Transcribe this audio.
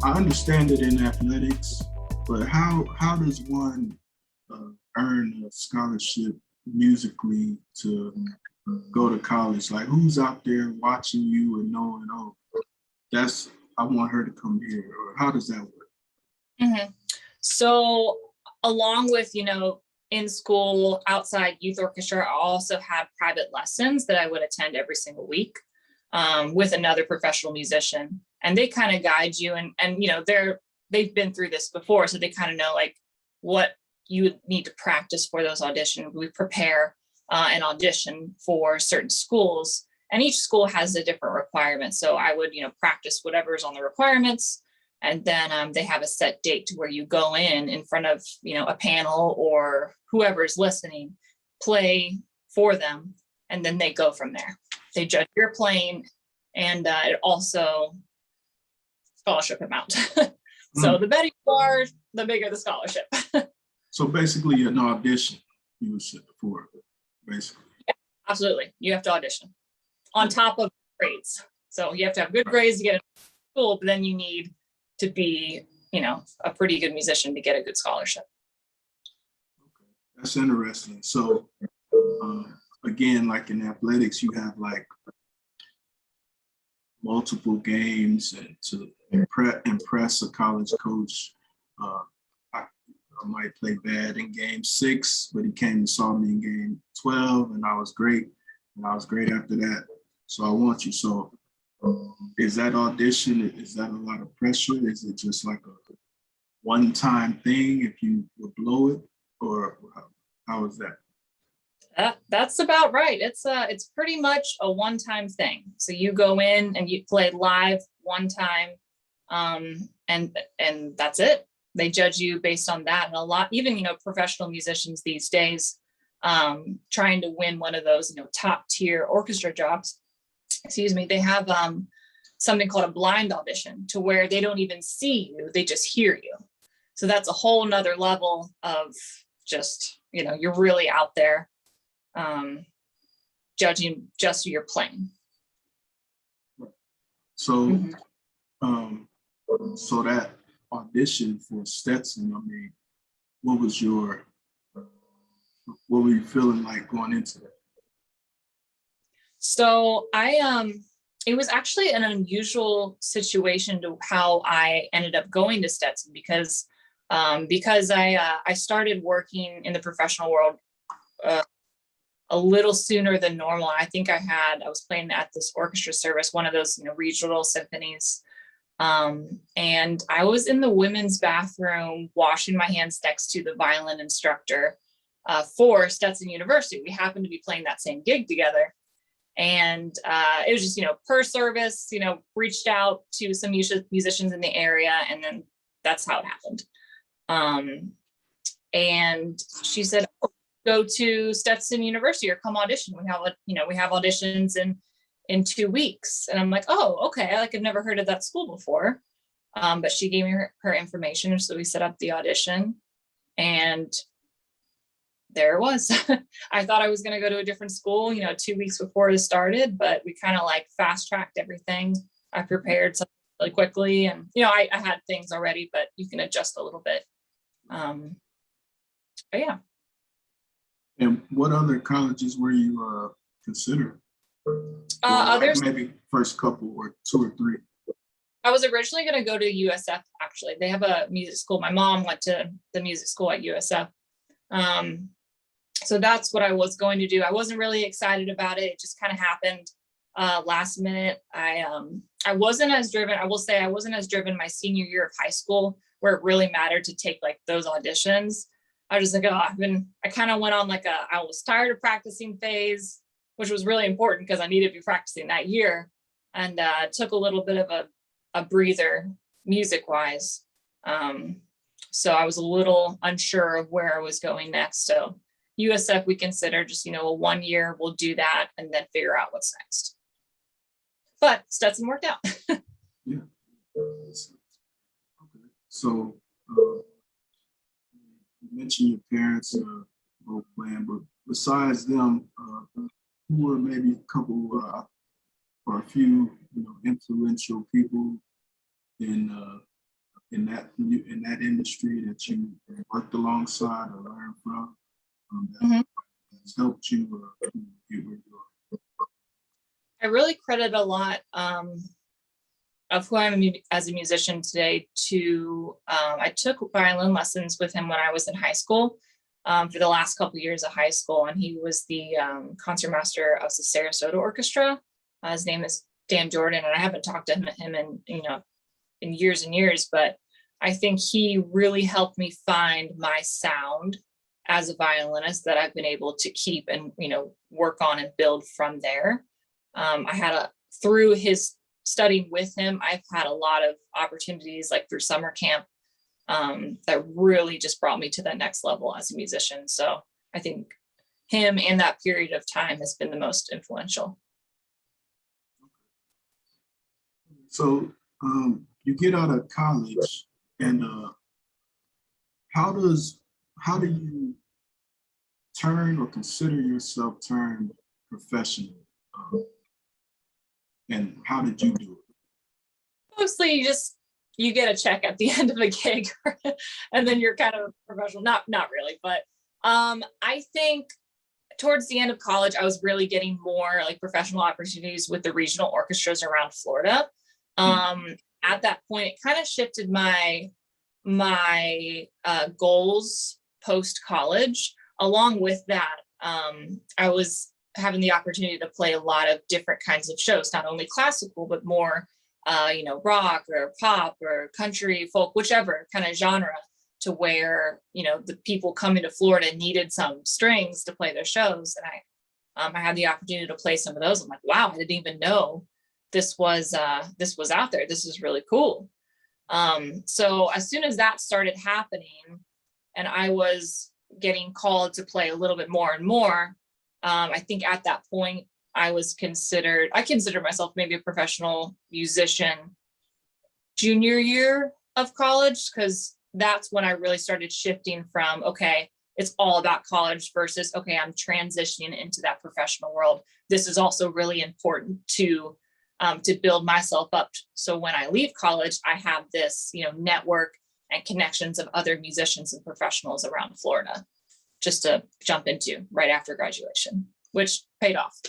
I understand it in athletics, but how does one earn a scholarship musically to go to college? Like, who's out there watching you and knowing, oh, that's I want her to come here, or how does that work? Mhm. So along with, in school, outside youth orchestra, I also have private lessons that I would attend every single week with another professional musician. And they kind of guide you and they've been through this before. So they kind of know like what you would need to practice for those auditions. We prepare an audition for certain schools, and each school has a different requirement. So I would, practice whatever's on the requirements. And then they have a set date to where you go in front of, a panel or whoever's listening, play for them, and then they go from there. They judge your playing, and it also scholarship amount. So the better you are, the bigger the scholarship. So basically an audition you would sit for, basically. Yeah, absolutely. You have to audition on top of grades. So you have to have good grades to get into school, but then you need to be, a pretty good musician to get a good scholarship. Okay. That's interesting. So again, like in athletics, you have like multiple games, and to impress a college coach, I might play bad in game 6, but he came and saw me in game 12, and I was great. And I was great after that. So I want you. So is that audition, is that a lot of pressure? Is it just like a one-time thing if you would blow it? Or how is that? That's about right. It's pretty much a one-time thing. So you go in and you play live one time, and that's it. They judge you based on that. And a lot, even professional musicians these days, trying to win one of those top tier orchestra jobs, they have something called a blind audition, to where they don't even see you, they just hear you. So that's a whole nother level of just, you're really out there judging just your playing. So so that audition for Stetson, I mean, what were you feeling like going into that? So it was actually an unusual situation to how I ended up going to Stetson, because I started working in the professional world a little sooner than normal. I think I was playing at this orchestra service, one of those regional symphonies, and I was in the women's bathroom washing my hands next to the violin instructor for Stetson University. We happened to be playing that same gig together. And it was just, per service, reached out to some musicians in the area, and then that's how it happened. And she said, oh, go to Stetson University or come audition. We have auditions in 2 weeks. And I'm like, oh, okay. I've never heard of that school before. But she gave me her information. So we set up the audition, and there it was. I thought I was going to go to a different school, 2 weeks before it started, but we kind of fast tracked everything. I prepared something really quickly, and, I had things already, but you can adjust a little bit. But yeah. And what other colleges were you considering? Others, maybe first couple or 2 or 3. I was originally going to go to USF. Actually, they have a music school. My mom went to the music school at USF. So that's what I was going to do. I wasn't really excited about it. It just kind of happened last minute. I wasn't as driven. I will say I wasn't as driven my senior year of high school, where it really mattered to take those auditions. I was just like, I kind of went on I was tired of practicing phase, which was really important because I needed to be practicing that year, and took a little bit of a breather music wise. So I was a little unsure of where I was going next. So USF, we consider just, a 1 year, we'll do that and then figure out what's next. But Stetson worked out. Yeah. Okay. So you mentioned your parents both playing, but besides them, who were maybe a couple or a few, influential people in in that industry that you worked alongside or learned from that's helped you get where you are? I really credit a lot of who I am as a musician today to, I took violin lessons with him when I was in high school for the last couple of years of high school. And he was the concertmaster of the Sarasota Orchestra. His name is Dan Jordan, and I haven't talked to him in years and years, but I think he really helped me find my sound as a violinist that I've been able to keep and, work on and build from there. Through his studying with him, I've had a lot of opportunities like through summer camp that really just brought me to that next level as a musician. So I think him and that period of time has been the most influential. So you get out of college, and how do you turn or consider yourself turned professional? And how did you do it? Mostly you get a check at the end of a gig and then you're kind of professional. Not really, but I think towards the end of college, I was really getting more like professional opportunities with the regional orchestras around Florida. At that point, it kind of shifted my goals post college. Along with that, I was having the opportunity to play a lot of different kinds of shows, not only classical, but more, rock or pop or country, folk, whichever kind of genre, to where, the people coming to Florida needed some strings to play their shows. And I had the opportunity to play some of those. I'm like, wow, I didn't even know this was out there. This is really cool. So as soon as that started happening and I was getting called to play a little bit more and more, I think at that point I considered myself maybe a professional musician junior year of college, because that's when I really started shifting from, okay, it's all about college versus, okay, I'm transitioning into that professional world. This is also really important to build myself up. So when I leave college, I have this, network and connections of other musicians and professionals around Florida just to jump into right after graduation, which paid off.